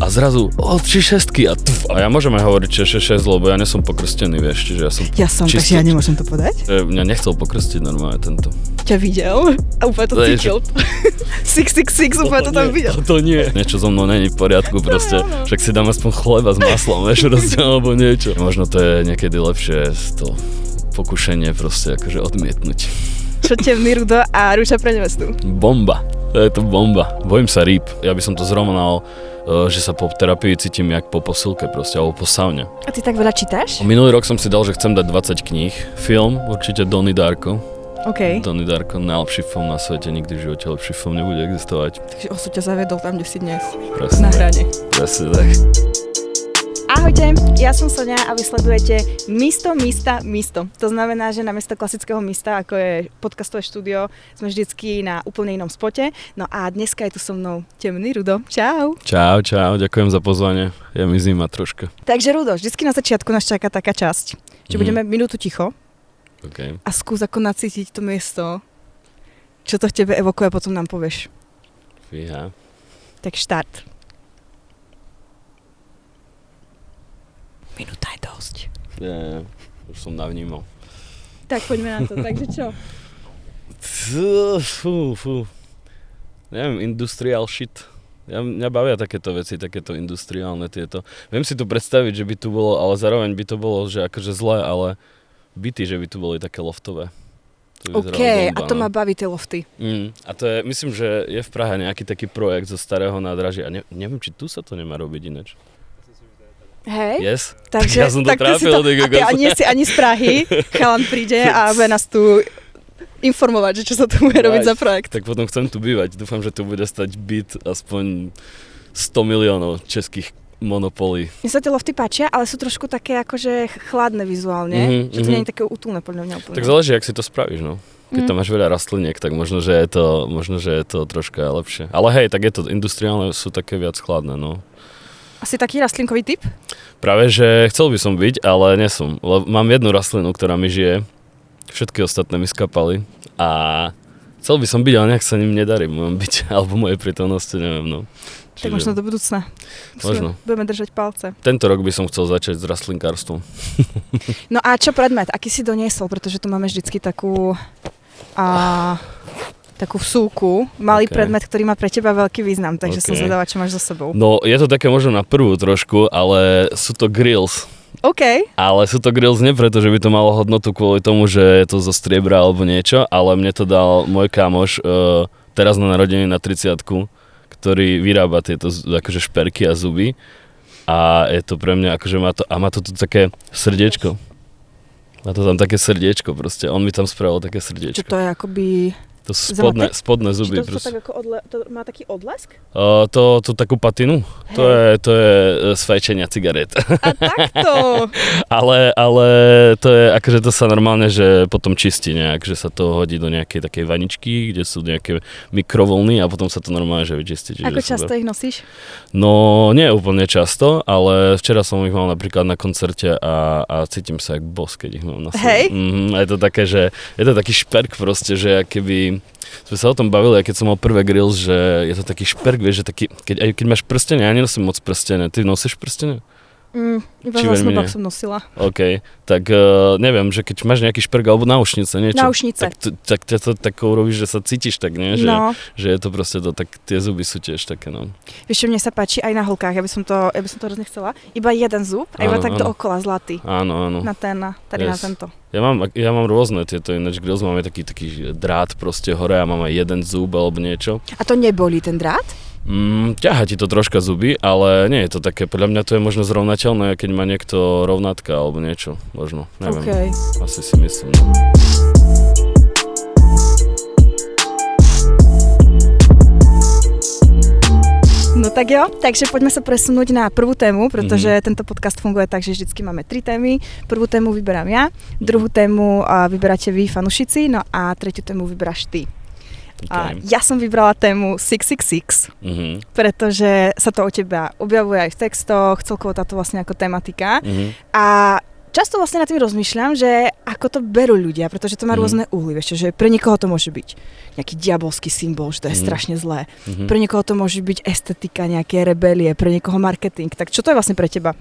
a zrazu, 3 šestky a ja môžem aj hovoriť 6, lebo ja nesom pokrstený, vieš, čiže ja som takže ja nemôžem to povedať? Mňa nechcel pokrstiť normálne tento. Ťa videl a úplne to cítil. 666, úplne to tam videl. To nie. Niečo so mnou není v poriadku proste, však si dám aspoň chleba s maslom, vieš, rozdiel alebo niečo. Možno to je niekedy lepšie to pokušenie proste akože odmietnúť. Čo temný Rudo a rúža pre nevestu? Bomba. To je to bomba. Bojím sa rýb. Ja by som to zrovnal, že sa po terapii cítim jak po posilke proste, alebo po saune. A ty tak veľa čítaš? Minulý rok som si dal, že chcem dať 20 kníh. Film, určite Donnie Darko. OK. Donnie Darko, najlepší film na svete, nikdy v živote lepší film nebude existovať. Takže osud ťa zavedol tam, kde si dnes. Presne. Na hrane. Presne tak. Ahojte, ja som Sonia a vy sledujete Místo. To znamená, že namiesto klasického místa, ako je podcastové štúdio, sme vždycky na úplne inom spote. No a dneska je tu so mnou temný Rudo. Čau. Čau, ďakujem za pozvanie. Je mi zima troška. Takže Rudo, vždycky na začiatku nás čaká taká časť, že budeme minútu ticho. Okay. A skús ako nacítiť to miesto. Čo to v tebe evokuje, potom nám povieš. Fíha. Tak štart. Minúta je dosť. Už som navnímal. Tak poďme na to, takže čo? Fú. Neviem, industrial shit. Mňa bavia takéto veci, takéto industriálne tieto. Viem si to predstaviť, že by tu bolo, ale zároveň by to bolo, že akože zlé, ale byty, že by tu boli také loftové. OK, bomba, a to ma baví tie lofty. A to je, myslím, že je v Prahe nejaký taký projekt zo starého nádražia. A neviem, či tu sa to nemá robiť ináč. Hej, yes. Takže ja som to trápil. A ty nie si ani z Prahy, chalan príde a bude nás tu informovať, že čo sa tu bude robiť za projekt. Tak potom chcem tu bývať. Dúfam, že tu bude stať byt aspoň 100 miliónov českých monopolí. Mne sa tie lofty páčia, ale sú trošku také akože chladné vizuálne, že to nie je také útulné podľa mňa úplne. Tak záleží, jak si to spravíš, no. Keď tam máš veľa rastliniek, tak možno, že je to troška lepšie. Ale hej, tak je to industriálne, sú také viac chladné, no. Asi taký rastlinkový typ? Práve, že chcel by som byť, ale nesom. Mám jednu rastlinu, ktorá mi žije. Všetky ostatné mi skapali. A chcel by som byť, ale nejak sa ním nedarí môjom byť. Alebo mojej prítomnosti, neviem, no. Tak možno do budúcna. Možno. Budeme držať palce. Tento rok by som chcel začať s rastlinkárstvom. No a čo predmet? Aký si doniesol? Pretože tu máme vždycky takú vsúku, malý predmet, ktorý má pre teba veľký význam, takže som zvedavá, čo máš so sebou. No, je to také možno na prvú trošku, ale sú to grills. OK. Ale sú to grills nie preto, že by to malo hodnotu kvôli tomu, že je to zo striebra alebo niečo, ale mne to dal môj kamoš teraz na narodeniny na 30-ku, ktorý vyrába tieto akože šperky a zuby a je to pre mňa akože má to tu také srdiečko. Má to tam také srdiečko proste, on mi tam spravil také srdiečko. Čo to je akoby... To sú spodné zuby. To tak ako to má taký odlesk? To takú patinu? To je z fajčenia cigaret. A takto! ale to je, akože to sa normálne, že potom čistí nejak, že sa to hodí do nejakej takej vaničky, kde sú nejaké mikrovlny a potom sa to normálne, že vyčistí. Ako často ich nosíš? No, nie úplne často, ale včera som ich mal napríklad na koncerte a cítim sa jak boss, keď ich mám na sebe. Hej? Je to také, že je to taký šperk proste, že keby sme sa o tom bavili, aj keď som mal prvé grills, že je to taký šperk, vieš, že taký, keď máš prstene, ja nenosím moc prstene, ty nosíš prstene? Iba na snubách som nosila. OK, tak neviem, že keď máš nejaký šperk alebo náušnice, niečo. Náušnice. Tak to tak urobíš, že sa cítiš tak, nie? Že, no. Že je to proste to, tak tie zuby sú tiež také, no. Vieš, čo mne sa páči aj na holkách, ja by som to hrozne chcela. Iba jeden zub a iba tak dookola zlatý. Áno. Na tento. Ja mám rôzne tieto, ináč grills máme taký drát proste hore a mám aj jeden zub alebo niečo. A to nebolí ten drát? Ťaha ti to troška zuby, ale nie je to také, podľa mňa to je možno zrovnateľné, keď má niekto rovnátka alebo niečo, možno, neviem. Okay. Asi si myslím. No. No tak jo, takže poďme sa presunúť na prvú tému, pretože tento podcast funguje tak, že vždycky máme 3 témy. Prvú tému vyberám ja, druhú tému vyberáte vy, fanúšici, no a tretiu tému vyberáš ty. Okay. Ja som vybrala tému 666, pretože sa to o teba objavuje aj v textoch, celkovo táto vlastne ako tematika. A často vlastne nad tým rozmýšľam, že ako to berú ľudia, pretože to má rôzne uhly, vieš, že pre niekoho to môže byť nejaký diabolský symbol, že to je strašne zlé. Pre niekoho to môže byť estetika, nejaké rebelie, pre niekoho marketing. Tak čo to je vlastne pre teba?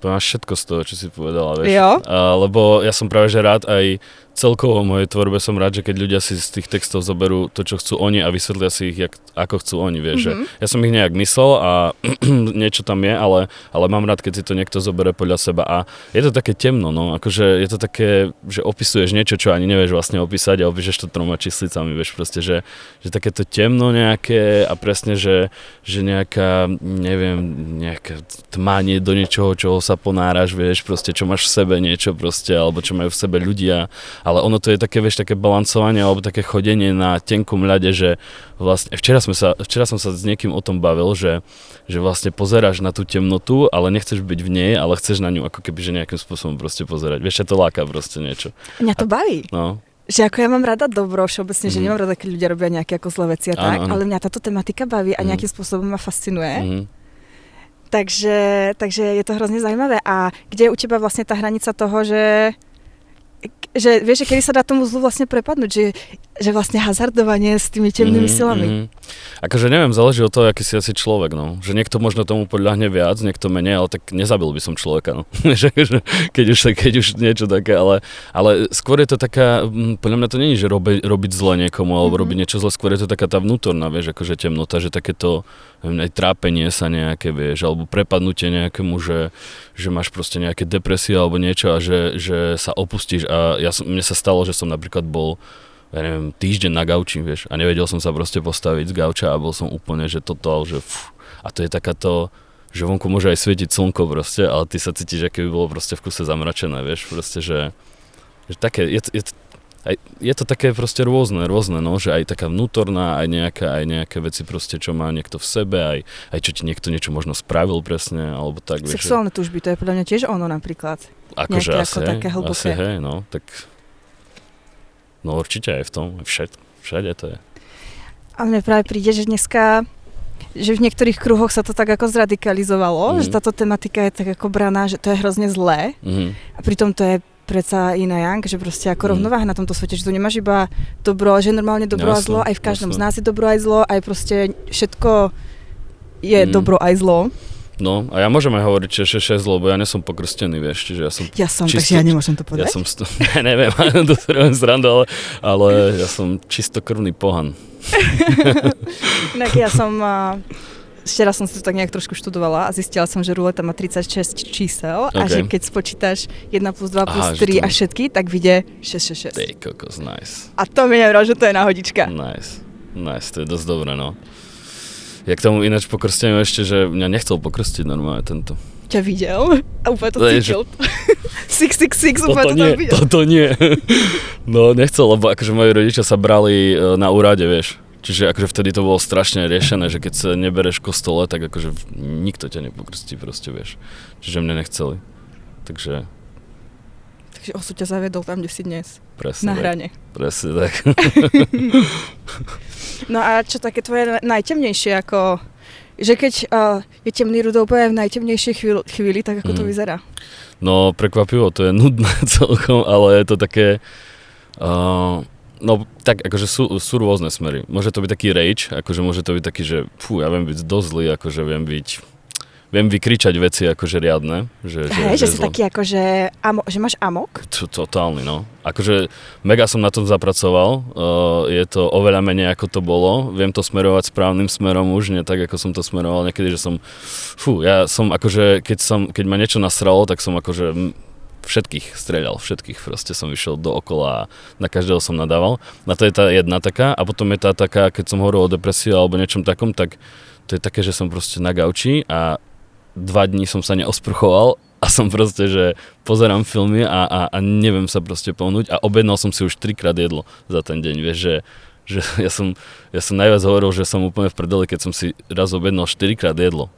To máš všetko z toho, čo si povedala, vieš. Jo? Lebo ja som práve že rád aj celkovo v mojej tvorbe som rád, že keď ľudia si z tých textov zoberú to, čo chcú oni a vysvetlia si ich, ako chcú oni, vieš. Že ja som ich nejak myslel a niečo tam je, ale mám rád, keď si to niekto zoberie podľa seba a je to také temno, no, akože je to také, že opisuješ niečo, čo ani nevieš vlastne opísať a opíšeš to 3 číslicami, vieš, proste, že takéto temno nejaké a presne, že nejaká, neviem, nejaká tmanie do niečoho, čoho sa ponáraš, vieš, proste, čo máš v sebe niečo proste, alebo čo majú v sebe ľudia. Ale ono to je také, vieš, také balancovanie alebo také chodenie na tenkom ľade, že vlastne, včera som sa s niekým o tom bavil, že vlastne pozeráš na tú temnotu, ale nechceš byť v nej, ale chceš na ňu ako keby, že nejakým spôsobom proste pozerať. Vieš, to láka proste niečo. Mňa to baví. No. Že ako ja mám rada dobro všeobecne, že nemám rada, keď ľudia robia nejaké ako zlé veci a tak, ale mňa táto tematika baví a nejakým spôsobom ma fascinuje. Takže je to hrozne zaujímavé. A kde je u teba vlastne tá hranica toho, že vieš, že kedy sa dá tomu zlu vlastne prepadnúť, že vlastne hazardovanie s tými temnými silami. Akože neviem, záleží od toho, aký si asi človek, no. Že niekto možno tomu podľahne viac, niekto menej, ale tak nezabil by som človeka, no. keď už niečo také, ale skôr je to taká, podľa mňa to nie je, že robiť zle niekomu, alebo robiť niečo zle, skôr je to taká tá vnútorná, vieš, akože temnota, že takéto, neviem, aj trápenie sa nejaké, vieš, alebo prepadnutie nejakému, že máš proste nejaké depresie alebo niečo a že sa opustíš a mne sa stalo, že som napríklad bol, ja neviem, týždeň na gauči, vieš, a nevedel som sa proste postaviť z gauča a bol som úplne, že totál, že a to je takáto, že vonku môže aj svietiť slnko proste, ale ty sa cítiš, aké by bolo proste v kuse zamračené, vieš, proste, že také, je to také proste rôzne, no, že aj taká vnútorná, aj nejaké veci proste, čo má niekto v sebe, aj čo ti niekto niečo možno spravil presne, alebo tak, vieš. Sexuálne túžby, to je podľa mňa tiež ono napríklad. Akože asi hej, no, tak no určite aj v tom, všade to je. A mne práve príde, že dneska, že v niektorých kruhoch sa to tak ako zradikalizovalo, že táto tematika je tak ako braná, že to je hrozne zlé a pritom to je predsa iná yang, že proste ako rovnováha na tomto svete, že tu nemáš iba dobro, že normálne dobro a zlo, aj v každom z nás je dobro aj zlo, aj proste všetko je dobro aj zlo. No, a ja môžem aj hovoriť, že je zlo, bo ja nesom pokrstený, vieš, čiže ja som takže ja nemôžem to povedať? Neviem, to robím srandu, ale ja som čistokrvný pohan. Inak ja som, včera som si to tak nejak trošku študovala a zistila som, že ruleta má 36 čísel a že keď spočítaš 1 plus 2 plus 3 a všetky, tak vyjde 666. Ty kokos, nice. A to mi nevral, že to je náhodička. Nice, to je dosť dobré, no. Ja k tomu ináč pokrsteniu ešte, že mňa nechcel pokrstiť normálne tento. Ťa videl? A úplne to cítil. 666, úplne to tam videl. Toto nie. No nechcel, lebo akože moji rodičia sa brali na úrade, vieš. Čiže akože vtedy to bolo strašne riešené, že keď sa nebereš v kostole, tak akože nikto ťa nepokrstí proste, vieš. Čiže mne nechceli. Takže osud ťa zavedol tam, kde si dnes. Presne na hrane. Presne tak. No a čo také tvoje najtemnejšie, ako, že keď je temný rudol povie v najtemnejšej chvíli, tak ako to vyzerá? No prekvapivo, to je nudné celkom, ale je to také, no tak akože sú rôzne smery. Môže to byť taký rage, akože môže to byť taký, že ja viem byť dosť zlý, akože viem vykričať veci akože riadne. Že si taký akože, že máš amok? Totálny, no. Akože mega som na tom zapracoval, je to oveľa menej ako to bolo, viem to smerovať správnym smerom už, nie tak ako som to smeroval niekedy, že ja som akože, keď ma niečo nasralo, tak som akože všetkých streľal, proste som išiel dookola a na každého som nadával. Na to je tá jedna taká a potom je tá taká, keď som hovoril o depresii alebo niečom takom, tak to je také, že som proste na gauči a 2 dní som sa neosprchoval a som proste, že pozerám filmy a neviem sa proste pohnúť a objednal som si už 3-krát jedlo za ten deň, vieš, že ja som najviac hovoril, že som úplne v prdeli, keď som si raz objednal 4-krát jedlo.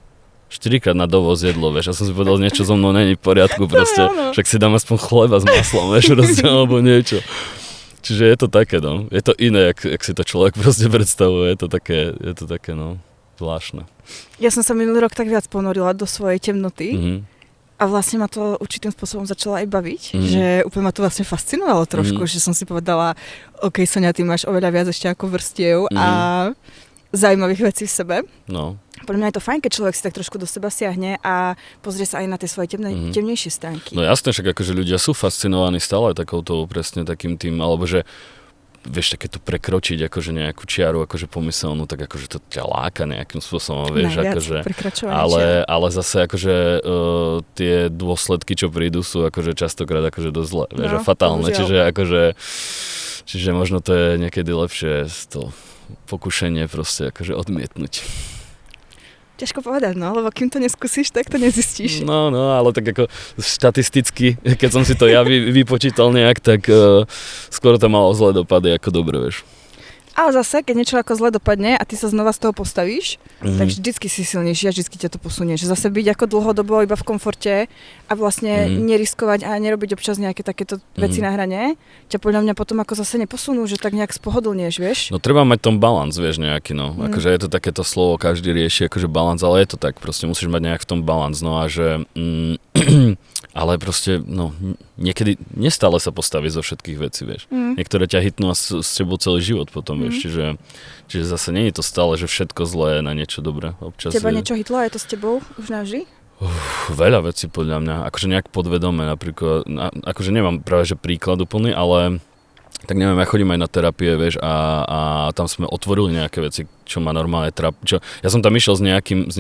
4-krát na dovoz jedlo, vieš, ja som si povedal, niečo so mnou není v poriadku proste, však si dám aspoň chleba s maslom, vieš, proste, alebo niečo. Čiže je to také, no, je to iné, jak si to človek proste predstavuje, je to také, no, zvláštne. Ja som sa minulý rok tak viac ponorila do svojej temnoty A vlastne ma to určitým spôsobom začalo aj baviť, že úplne ma to vlastne fascinovalo trošku, že som si povedala, OK, Sonia, ty máš oveľa viac ešte ako vrstiev a zaujímavých vecí v sebe. No. Podľa mňa je to fajn, keď človek si tak trošku do seba siahne a pozrie sa aj na tie svoje temnejšie stránky. No jasné, však akože ľudia sú fascinovaní stále takouto presne takým tým, alebo že vieš, také to prekročiť akože nejakú čiaru, akože pomyselnú, tak akože to ťa láka nejakým spôsobom, vieš, najviac akože, ale zase akože tie dôsledky, čo prídu, sú akože častokrát akože dosť zlé, vieš, a fatálne, čiže možno to je niekedy lepšie to pokušenie proste akože odmietnúť. Ťažko povedať, no, lebo kým to neskúsiš, tak to nezistíš. No, ale tak ako štatisticky, keď som si to ja vypočítal nejak, tak skôr to malo zlé dopady ako dobre, vieš. Ale zase, keď niečo ako zle dopadne a ty sa znova z toho postavíš, tak vždycky si silnejší a vždycky ťa to posunie. Že zase byť ako dlhodobo iba v komforte a vlastne neriskovať a nerobiť občas nejaké takéto veci na hrane, ťa podľa mňa potom ako zase neposunú, že tak nejak spohodlnieš, vieš? No treba mať tom balans, vieš, nejaký, no. Akože je to takéto slovo, každý rieši akože balans, ale je to tak, proste musíš mať nejak v tom balans, no a že... ale proste, no, niekedy nestále sa postaví zo všetkých vecí, vieš. Niektoré ťa hitnú a s tebou celý život potom, vieš, čiže zase nie je to stále, že všetko zlé je na niečo dobré. Občas teba niečo hitlo a je to s tebou už navždy? Veľa vecí podľa mňa, akože nejak podvedome napríklad, akože nemám práve že príklad úplný, ale tak neviem, ja chodím aj na terapie, vieš, a tam sme otvorili nejaké veci, čo ma normálne ja som tam išiel s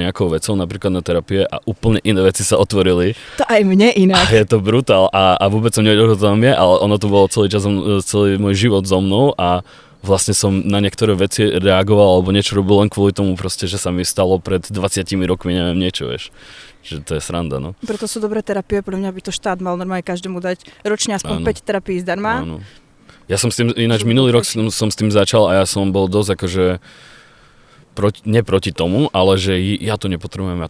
nejakou vecou napríklad na terapie a úplne iné veci sa otvorili. To aj mne inak. A je to brutál a vôbec som nevedel, čo tam je, ale ono to bolo celý môj život so mnou a vlastne som na niektoré veci reagoval alebo niečo robil len kvôli tomu proste, že sa mi stalo pred 20 rokmi, neviem, niečo, vieš. Že to je sranda, no. Preto sú dobré terapie, podľa mňa by to štát mal normálne každému dať ročne aspoň 5 terapií zdarma. Áno. Ja som s tým, ináč minulý rok som s tým začal a ja som bol dosť akože neproti tomu, ale že ja to nepotrebujem,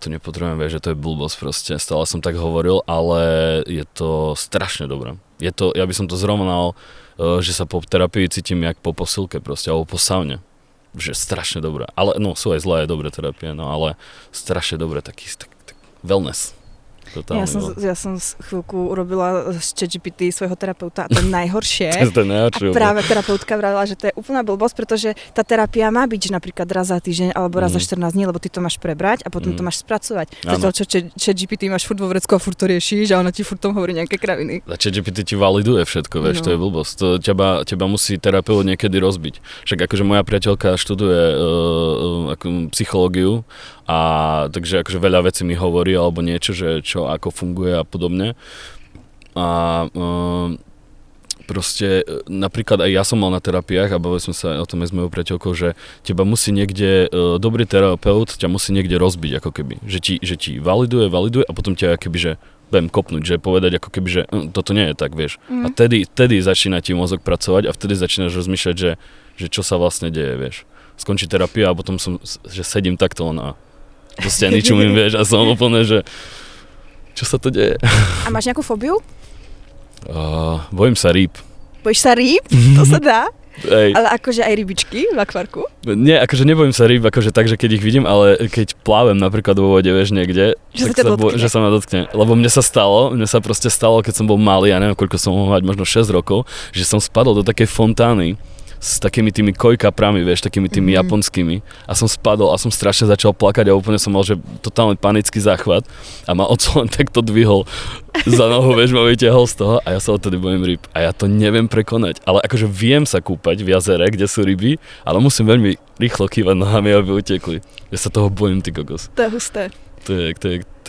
vieš, že to je blbosť proste. Stále som tak hovoril, ale je to strašne dobré. Ja by som to zrovnal, že sa po terapii cítim jak po posilke proste, alebo po saune. Že strašne dobré. Ale no, sú aj zlé, dobré terapie, no ale strašne dobré, taký wellness. Ja som chvíľku urobila z ChatGPT svojho terapeuta a to je najhoršie. To je najhoršie. A práve terapeutka vravila, že to je úplná blbosť, pretože tá terapia má byť že napríklad raz za týždeň alebo raz za 14 dní, lebo ty to máš prebrať a potom to máš spracovať. Zatiaľ čo ChatGPT máš furt vo vrecku a furt to riešiš a ona ti furt tom hovorí nejaké kraviny. A ChatGPT ti validuje všetko, vieš, to je blbosť. To teba musí terapeut niekedy rozbiť. Však akože moja priateľka študuje psychológiu a takže akože veľa vecí mi hovorí alebo niečo, že čo ako funguje a podobne. A proste napríklad aj ja som mal na terapiách a bavili sme sa o tom aj s mojou priateľkou, že teba musí niekde, dobrý terapeut ťa musí niekde rozbiť ako keby. Že ti validuje a potom ťa keby, že viem kopnúť, že povedať ako keby, že toto nie je tak, vieš. A vtedy začína ti mozog pracovať a vtedy začínaš rozmýšľať, že čo sa vlastne deje, vieš. Skončí terapia a potom že sedím takto len a do steny čumím, vieš, a som úplne, že čo sa to deje. A máš nejakú fóbiu? Bojím sa rýb. Bojíš sa rýb? To sa dá? Ej. Ale akože aj rybičky v akvárku? Nie, akože nebojím sa rýb, akože tak, že keď ich vidím, ale keď plávem napríklad vo vode, vieš, niekde, že sa ma dotkne. Lebo mne sa proste stalo, keď som bol malý, ja neviem, koľko som mohol mať, možno 6 rokov, že som spadol do takej fontány s takými tými kojkaprami, vieš, takými tými japonskými a som spadol a som strašne začal plakať a úplne som mal, že totálny panický záchvat a ma otco len takto dvihol za nohu, vieš, ma vytiahol z toho a ja sa odtedy bojím ryb a ja to neviem prekonať, ale akože viem sa kúpať v jazere, kde sú ryby, ale musím veľmi rýchlo kývať nohami, aby utekli. Ja sa toho bojím, ty kokos. To je husté. To je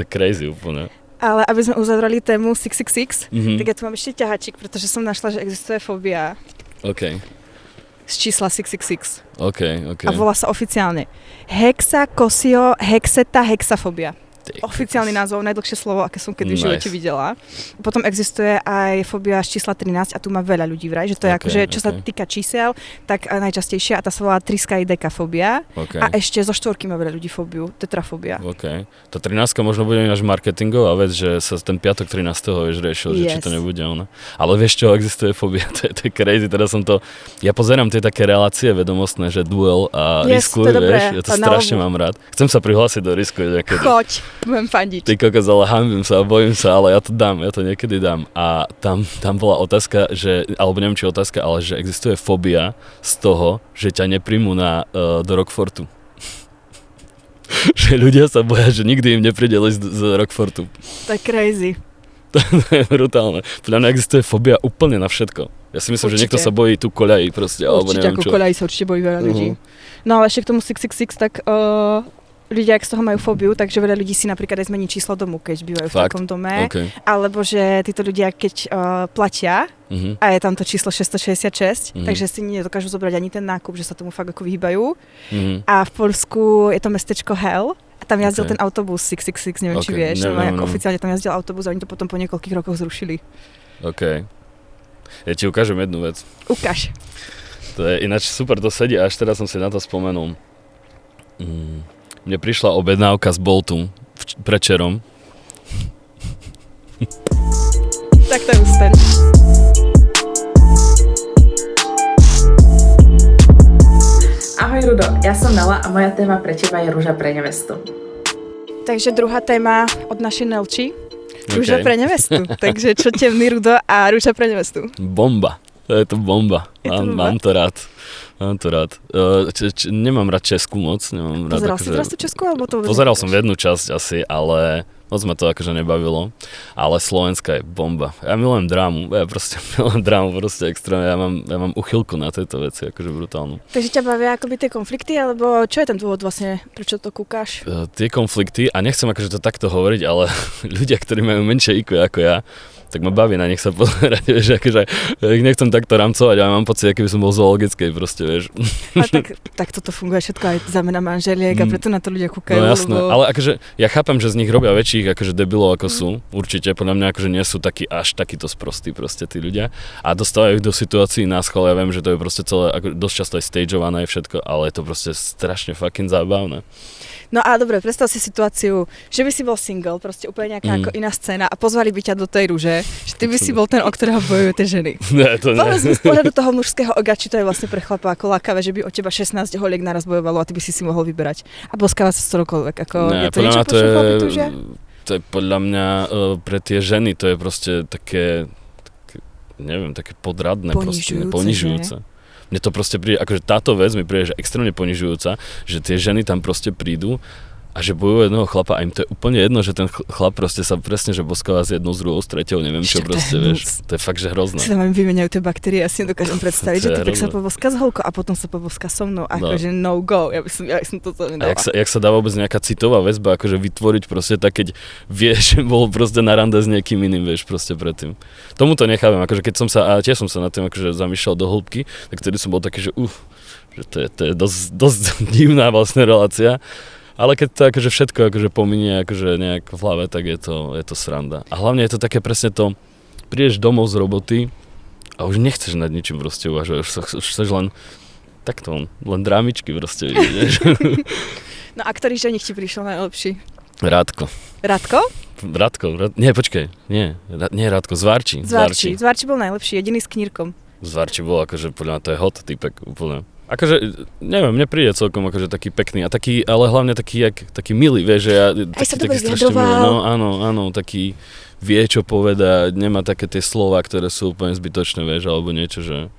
crazy úplne. Ale aby sme uzavrali tému 666, tak ja tu mám ešte ťahačik, pretože som našla, že existuje fóbia. OK. Z čísla 666. OK. A volá sa oficiálne hexafóbia. Oficiálny názov, najdlhšie slovo, aké som kedy v živote videla. Potom existuje aj fóbia z čísla 13 a tu má veľa ľudí vraj, že to je akože, čo sa týka čísel, tak najčastejšia a tá sa volá triskaidekafóbia. A ešte zo 4 má veľa ľudí fóbiu, tetrafóbia. OK. Tá 13 možno bude náš marketingová vec, že sa ten piatok 13. vieš riešil, že či to nebude ona. Ale vieš čo, existuje fóbia, to je crazy, teda ja pozerám tie také relácie vedomostné, že duel a riskuj, vieš, ja to strašne mám rád. Chcem sa prihlásiť do risku niekedy. Choď. Budem fandiť. Ty kokos, ale hanbím sa, bojím sa, ale ja to niekedy dám. A tam bola otázka, alebo neviem či otázka, ale že existuje fóbia z toho, že ťa nepríjmu do Rockfortu. Že ľudia sa boja, že nikdy im nepríde ísť z Rockfortu. To je crazy. To je brutálne. Podľa mňa existuje fóbia úplne na všetko. Ja si myslím, že niekto sa bojí tu koľají proste, alebo neviem čo. Určite, ako koľají sa určite bojí veľa ľudí. No ale ešte k tomu 666, tak ľudia, ak z toho majú fóbiu, takže veľa ľudí si napríklad aj zmení číslo domu, keď bývajú v takom dome. Okay. Alebo že títo ľudia, keď platia a je tam to číslo 666, takže si nedokážu zobrať ani ten nákup, že sa tomu fakt ako vyhýbajú. A v Poľsku je to mestečko Hell. A tam jazdil ten autobus 666, neviem či vieš. Oficiálne tam jazdil autobus a oni to potom po niekoľkých rokoch zrušili. OK. Ja ti ukážem jednu vec. Ukáž. To je ináč super, to sedí, až teraz som si na to spomenul. Mne prišla objednávka z Boltu predčerom. Tak to je ústen. Ahoj Rudo, ja som Nela a moja téma pre teba je rúža pre nevestu. Takže druhá téma od našej Nelči. Rúža pre nevestu. Takže čo temný Rudo a rúža pre nevestu? Bomba. To je to bomba. Mám to rád. Nemám rád Česku moc. Pozeral si teraz tú Česku? Alebo to pozeral som jednu časť asi, ale moc ma to akože nebavilo. Ale Slovenska je bomba. Ja milujem drámu. Proste extrémne. Ja mám uchylku na tejto veci, akože brutálnu. Takže ťa bavia akoby tie konflikty, alebo čo je ten dôvod vlastne, prečo to kúkaš? Tie konflikty, a nechcem akože to takto hovoriť, ale ľudia, ktorí majú menšie IQ ako ja, tak ma baví na nich sa pozerať, vieš, akože ich nechcem takto rámcovať, ale mám pocit, aký by som bol zoologickej proste, vieš. A tak toto funguje všetko aj zamena manželiek a preto na to ľudia kúkajú. No jasné, ale akože ja chápem, že z nich robia väčších akože debilov ako sú, určite, podľa mňa akože nie sú až takíto sprostí proste tí ľudia a dostávajú ich do situácií na schvál, ja viem, že to je proste celé, ako dosť často aj stageované všetko, ale je to proste strašne fucking zábavné. No a dobre, predstav si situáciu, že by si bol single, proste úplne nejaká ako iná scéna a pozvali by ťa do tej rúže, že ty by si bol ten, o ktorého bojujú tie ženy. Ne, to povedz mi z pohľadu toho mužského oga, či to je vlastne pre chlapa ako lákavé, že by o teba 16 holiek naraz bojovalo a ty by si mohol vyberať. A boskávať sa storokoľvek. Je to niečo, po čom chlapi túžia? To je podľa mňa pre tie ženy, to je proste také neviem, také podradné, ponižujúce. Mne to proste príde, akože táto vec mi príde, že extrémne ponižujúca, že tie ženy tam proste prídu a že bojujú jedného chlapa a im to je úplne jedno, že ten chlap proste sa presne, že boskáva s jednou, s druhou, s treťou, neviem čo proste, vieš. To je fakt, že hrozné. Si tam vymeniajú tie baktérie, ja si nedokážem predstaviť, že typek sa poboská s holkou a potom sa poboská so mnou, akože no go, ja by som to nedala. A jak sa dá vôbec nejaká citová väzba, akože vytvoriť proste tak, keď vieš, že bol proste na rande s niekým iným, vieš, proste predtým. Tomu to nechápem, akože keď som sa, a tiež som sa nad tým akože zamýšľal do hĺbky, tak vtedy som bol taký, že že to je dosť divná vlastne relácia. Ale keď to akože všetko akože pominie akože nejak v hlave, tak je to sranda. A hlavne je to také presne to, prídeš domov z roboty a už nechceš nad ničím proste uvažovať, už chceš len len drámičky proste, vieš. No a ktorý ženich ti prišiel najlepší? Rádko. Radko? Nie, počkaj, nie Rádko, Zvárči. Zvárči bol najlepší, jediný s knírkom. Zvárči bol akože, podľa mňa to je hot typek úplne. Akože, neviem, mne príde celkom akože taký pekný a taký, ale hlavne taký milý, vieš, že ja aj sa taký strašne milý, áno, taký vie, čo povedať, nemá také tie slova, ktoré sú úplne zbytočné, vieš, alebo niečo, že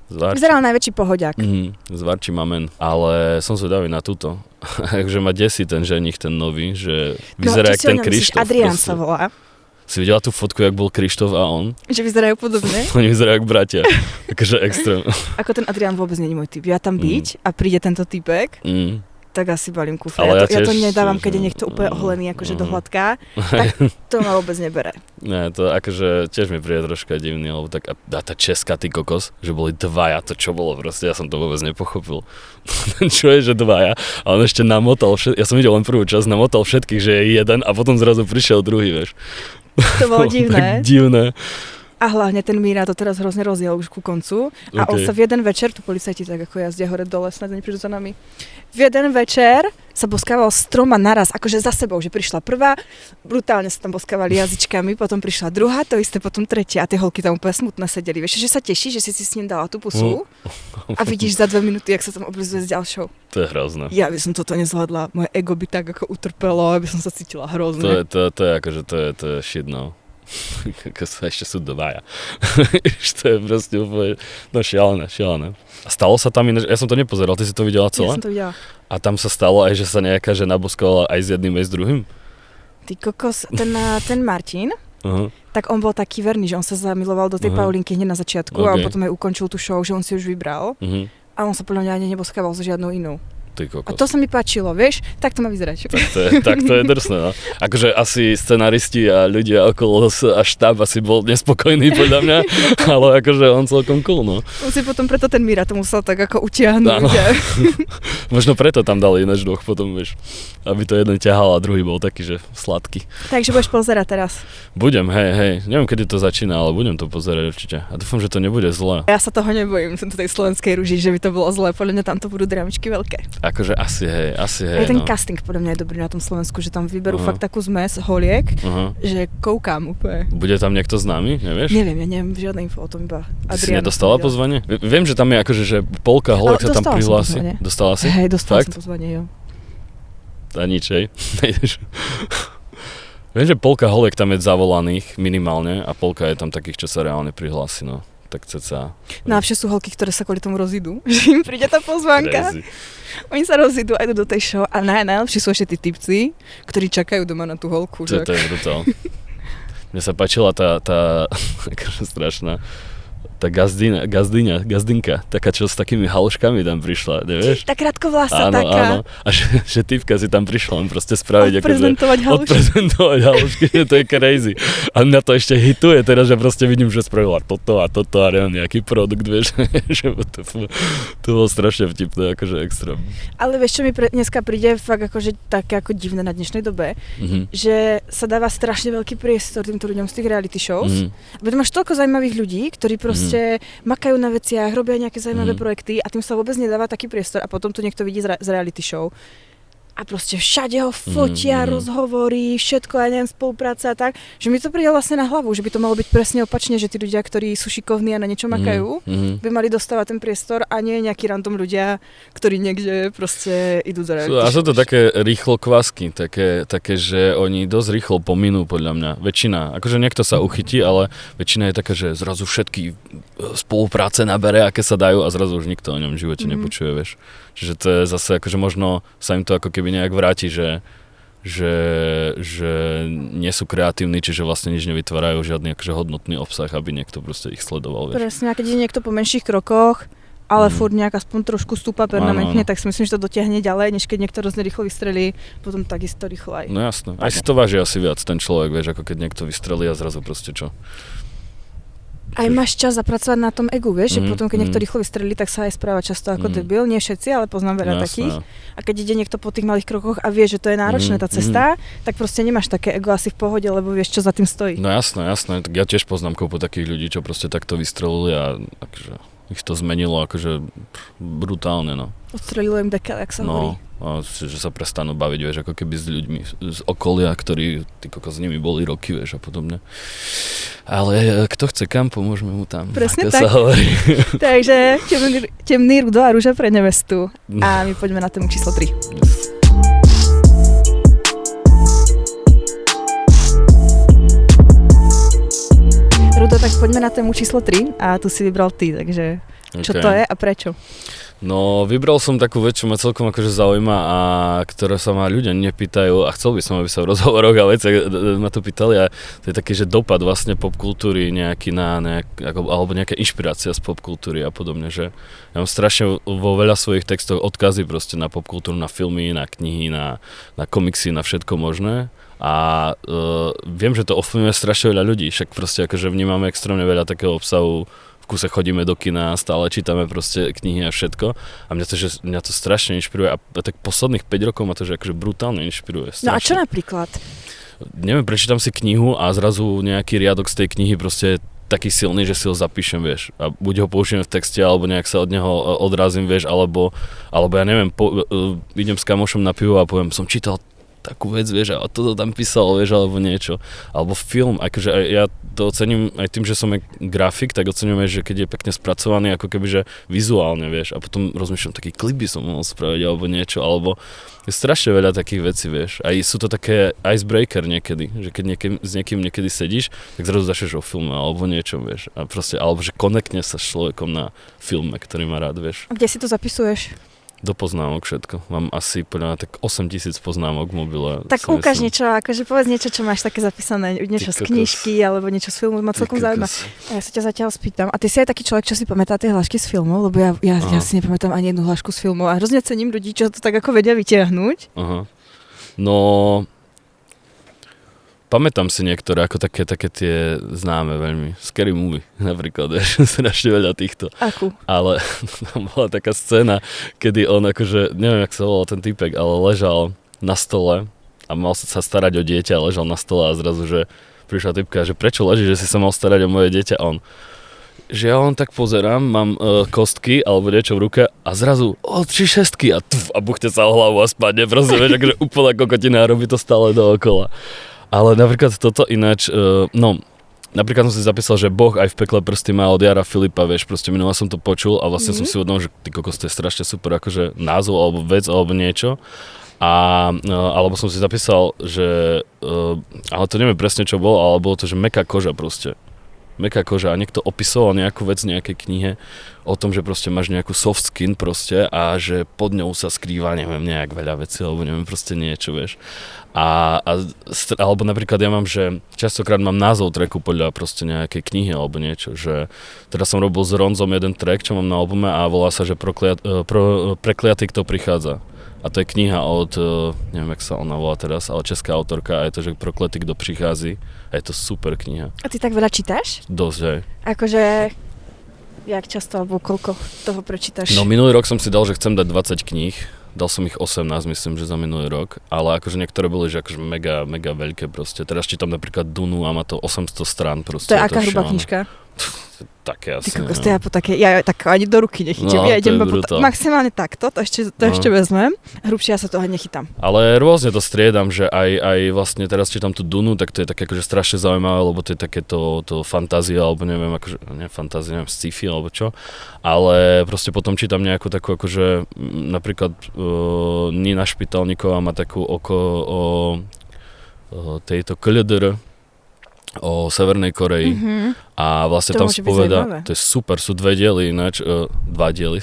Zvárči. Vyzeral najväčší pohodiak. Zvárči mamen, ale som zvedavý na túto. Takže ma desí ten ženich, ten nový, že vyzerá jak ten Krištof. Adrián sa volá. Si videla tú fotku, jak bol Krištof a on? Že vyzerajú podobne? Oni vyzerajú jak bratia. Akože extrém. Ako ten Adrián vôbec nie je môj typ. Ja tam byť a príde tento typek, tak asi balím kufre. Ja to nedávam, keď je niekto úplne oholený, akože do hladká, tak to ma vôbec nebere. Nie, to akože tiež mi príde troška divný, lebo tak a tá Česká, ty kokos, že boli dvaja, to čo bolo proste, ja som to vôbec nepochopil. Čo je, že dvaja? A on ešte namotal, ja som videl len prvú časť, namotal všetkých, že je jeden a potom zrazu prišiel druhý, vieš. To bolo divné. Tak divné. A hlavne ten Míra to teraz hrozne rozdiel už ku koncu. A on sa v jeden večer, tu policajti tak ako jazdia hore dole, snad neprídu za nami. V jeden večer sa boskával s 3 naraz, akože za sebou, že prišla prvá, brutálne sa tam boskávali jazyčkami, potom prišla druhá, to isté, potom tretia a tie holky tam úplne smutné sedeli. Vieš, že sa teší, že si s ním dala tú pusu a vidíš za 2 minúty, jak sa tam oblizuje s ďalšou. To je hrozné. Ja by som toto nezvládla, moje ego by tak ako utrpelo, aby som sa cítila hrozne. To je akože, to je shit, no. Ešte sú dvaja. To je proste úplne, no šialené. A stalo sa tam iné, ja som to nepozeral, ty si to videla celé? Ja som to videla. A tam sa stalo aj, že sa nejaká žena boskovala aj s jedným, aj s druhým? Ty kokos, ten Martin, tak on bol taký verný, že on sa zamiloval do tej Paulinky hneď na začiatku a on potom aj ukončil tú show, že on si už vybral a on sa podľa mňa ani neboskával so žiadnou inou. A to sa mi páčilo, vieš? Tak to má vyzerať. Tak to je drsné, no. Akože asi scenaristi a ľudia okolo a štáb asi bol nespokojný podľa mňa, ale akože on celkom cool, no. On si potom preto ten Míra to musel tak ako utiahnuť. Možno preto tam dali ináč dvoch potom, vieš, aby to jeden ťahal a druhý bol taký, že sladký. Takže budeš pozerať teraz. Budem, hej. Neviem, kedy to začína, ale budem to pozerať určite. A dúfam, že to nebude zlé. Ja sa toho nebojím, som tej slovenskej rúži, že by to bolo zlé. Podľa mňa tam to budú dramičky veľké. Akože asi hej. Aj ten casting podľa mňa je dobrý na tom Slovensku, že tam vyberú fakt takú zmes holiek, že koukám úplne. Bude tam niekto známy, nevieš? Neviem, ja neviem žiadne info o tom, iba Adriana. Si nedostala pozvanie? Viem, že tam je akože, že polka holiek sa tam prihlási. Dostala si? Hej, dostala som pozvanie, jo. A nič, hej? Viem, že polka holiek tam je zavolaných minimálne a polka je tam takých, čo sa reálne prihlási, no. Tak ceca. Najlepšie sú holky, ktoré sa kvôli tomu rozídu, že im príde tá pozvánka. Crazy. Oni sa rozídu a idú do tej show a najlepší sú ešte tí typci, ktorí čakajú doma na tú holku. To je brutál. Mne sa páčila tá akože strašná, tá gazdinka, taká, čo s takými haluškami tam prišla, nevieš? Tá krátkovlásá taká. Áno. A že typka si tam prišla len proste spraviť. Odprezentovať halušky, to je crazy. A mňa to ešte hituje teraz, že proste vidím, že spravila toto a nejaký produkt, vieš. To bolo strašne vtipné, akože extrém. Ale vieš, čo mi dneska príde fakt akože také ako divné na dnešnej dobe, že sa dáva strašne veľký priestor týmto ľuďom z tých reality shows. Preto máš toľko zaujímavých ľudí, ktorí proste makajú na veciach, robia nejaké zaujímavé projekty a tým sa vôbec nedáva taký priestor a potom to niekto vidí z reality show. A proste všade ho fotia, rozhovorí, všetko, ja neviem, spolupráca a tak, že mi to príde vlastne na hlavu, že by to malo byť presne opačne, že tí ľudia, ktorí sú šikovní a na niečo makajú, by mali dostávať ten priestor a nie nejakí random ľudia, ktorí niekde proste idú do reality show. A sú to také rýchlo kvásky, také, že oni dosť rýchlo pominú podľa mňa. Väčšina, akože niekto sa uchytí, ale väčšina je taká, že zrazu všetky spolupráce nabere, aké sa dajú a zrazu už nikto o ňom v živote nepočuje, vieš. Čiže to je zase akože možno sa im to ako keby nejak vráti, že nie sú kreatívni, čiže vlastne nič nevytvárajú, žiadny akože hodnotný obsah, aby niekto proste ich sledoval. Vieš. Presne, a keď je niekto po menších krokoch, ale furt nejak aspoň trošku stúpa permanentne, tak si myslím, že to dotiahne ďalej, než keď niekto hrozne rýchlo vystrelí, potom takisto rýchlo aj. No jasné, aj si to váži asi viac ten človek, vieš, ako keď niekto vystrelí a zrazu proste čo. Aj máš čas zapracovať na tom egu, vieš, že potom keď niekto rýchlo vystrelí, tak sa aj správa často ako debil, nie všetci, ale poznám veľa takých. A keď ide niekto po tých malých krokoch a vie, že to je náročné tá cesta, tak proste nemáš také ego asi v pohode, lebo vieš, čo za tým stojí. No jasné, tak ja tiež poznám koupu takých ľudí, čo proste takto vystrelili a akože ich to zmenilo akože brutálne, no. Odstrelilo im dekel, jak sa hovorí. A že sa prestanú baviť, vieš, ako keby s ľuďmi z okolia, ktorí s nimi boli roky, vieš, a podobne. Ale kto chce kam, pomôžeme mu tam. Presne ako tak. Sa hovorí. Takže temný rudo a rúža pre nevestu. A my poďme na tému číslo 3. Yes. Rudo, tak poďme na tému číslo 3 a tu si vybral ty, takže čo to je a prečo? No, vybral som takú vec, čo ma celkom akože zaujíma a ktorá sa ma ľudia nepýtajú a chcel by som, aby sa v rozhovoroch a veciach ma to pýtali a to je taký, že dopad vlastne popkultúry nejaký alebo nejaká inšpirácia z popkultúry a podobne, že ja mám strašne vo veľa svojich textov odkazy proste na popkultúru, na filmy, na knihy, na komiksy, na všetko možné. A viem, že to ovplyvňuje strašne veľa ľudí, však proste akože vnímame extrémne veľa takého obsahu, v kuse chodíme do kina, stále čítame proste knihy a všetko a mňa to strašne inšpiruje a tak posledných 5 rokov ma to že akože brutálne inšpiruje. Strašne. No a čo napríklad? Neviem, prečítam si knihu a zrazu nejaký riadok z tej knihy proste taký silný, že si ho zapíšem, vieš. A buď ho použijem v texte, alebo nejak sa od neho odrazím, vieš, alebo ja neviem, idem s kamošom na pivo a poviem, som čítal takú vec, vieš, a toto tam písal, vieš, alebo niečo. Alebo film, akože ja to ocením aj tým, že som grafik, tak ocením aj, že keď je pekne spracovaný, ako keby, že vizuálne, vieš, a potom rozmýšľam, taký klip by som mohol spraviť, alebo niečo, alebo je strašne veľa takých vecí, vieš. Aj sú to také icebreaker niekedy, že keď s niekým niekedy sedíš, tak zrazu začneš o filme, alebo niečo, vieš. A proste, alebo že konektne sa s človekom na filme, ktorý má rád, vieš. A kde si to zapisuješ? Do poznámok všetko. Mám asi podľa tak 8000 poznámok v mobile. Tak ukáž niečo, akože povedz niečo, čo máš také zapísané, niečo z knižky alebo niečo z filmu, ma celkom zaujíma. A ja sa ťa zatiaľ spýtam. A ty si aj taký človek, čo si pamätá tie hlášky z filmov, lebo ja si nepamätám ani jednu hlášku z filmov a hrozne cením ľudí, čo to tak ako vedia vytiahnuť. Aha. No, pamätám si niektoré, ako také tie známe veľmi. Scary Movie napríklad, strašne veľa týchto. Akú? Ale tam bola taká scéna, kedy on akože, neviem, jak sa volal ten týpek, ale ležal na stole a mal sa starať o dieťa, ležal na stole a zrazu, že prišla typka, že prečo leží, že si sa mal starať o moje dieťa, a on. Že ja len tak pozerám, mám kostky alebo niečo v ruke a zrazu 3 šestky a buchte sa o hlavu a spadne, proste vieš, akože úplná kokotina a robí to stále dookola. Ale napríklad toto ináč, napríklad som si zapísal, že Boh aj v pekle prsty má od Jara Filipa, vieš, proste minulá som to počul a vlastne som si uvedomil, že ty kokos, to je strašne super, akože názov alebo vec alebo niečo. Alebo som si zapísal, že, ale to neviem presne čo bolo, ale bolo to, že mäkká koža proste. Mäkká koža a niekto opisoval nejakú vec v nejakej knihe o tom, že proste máš nejakú soft skin proste a že pod ňou sa skrýva, neviem, nejak veľa vecí, alebo neviem, proste niečo, vieš. Alebo napríklad ja mám, že častokrát mám názov tracku podľa proste nejakej knihy alebo niečo, že teraz som robil s Ronzom jeden track, čo mám na albume a volá sa, že Prekliatý, kto prichádza. A to je kniha od, neviem, jak sa ona volá teraz, ale česká autorka a je to, že Prokletý, kto prichází. A je to super kniha. A ty tak veľa čítaš? Dosť, hej. Akože, jak často, alebo koľko toho prečítaš? No minulý rok som si dal, že chcem dať 20 kníh. Dal som ich 18, myslím, že za minulý rok. Ale akože niektoré boli, že akože mega, mega veľké proste. Teraz čítam napríklad Dunu a má to 800 strán proste. To je aká hrubá knižka? Také asi, ty kokos, ja tak ani do ruky nechytím, ja idem maximálne takto, to ešte vezmem, hrubšie ja sa toho nechytám. Ale rôzne to striedam, že aj vlastne teraz čítam tú Dunu, tak to je také akože strašne zaujímavé, lebo to je takéto fantázia, alebo neviem, akože, nie fantázia, neviem, sci-fi alebo čo, ale proste potom čítam nejakú takú akože, napríklad Nina Špitalníková má takú o tejto KLDR, o Severnej Koreji a vlastne to tam spovedá, to je super, sú 2 diely ináč, 2 diely,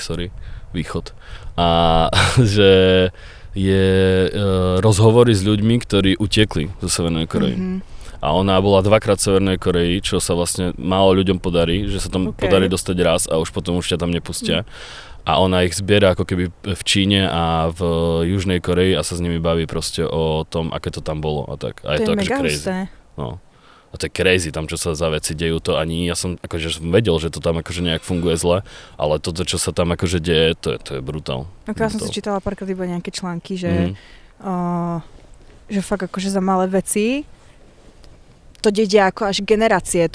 východ. A že je rozhovory s ľuďmi, ktorí utiekli zo Severnej Koreji. A ona bola 2-krát v Severnej Koreji, čo sa vlastne málo ľuďom podarí, že sa tam podarí dostať raz a už potom už ťa tam nepustia. A ona ich zbiera ako keby v Číne a v Južnej Koreji a sa s nimi baví proste o tom, aké to tam bolo a tak. A je to akože crazy. No. A to je crazy tam, čo sa za veci dejú, to ani ja som akože vedel, že to tam akože nejak funguje zle, ale toto, čo sa tam akože deje, to je brutál. Ja som si čítala párkrát iba nejaké články, že fakt akože za malé veci to dedia ako až generácie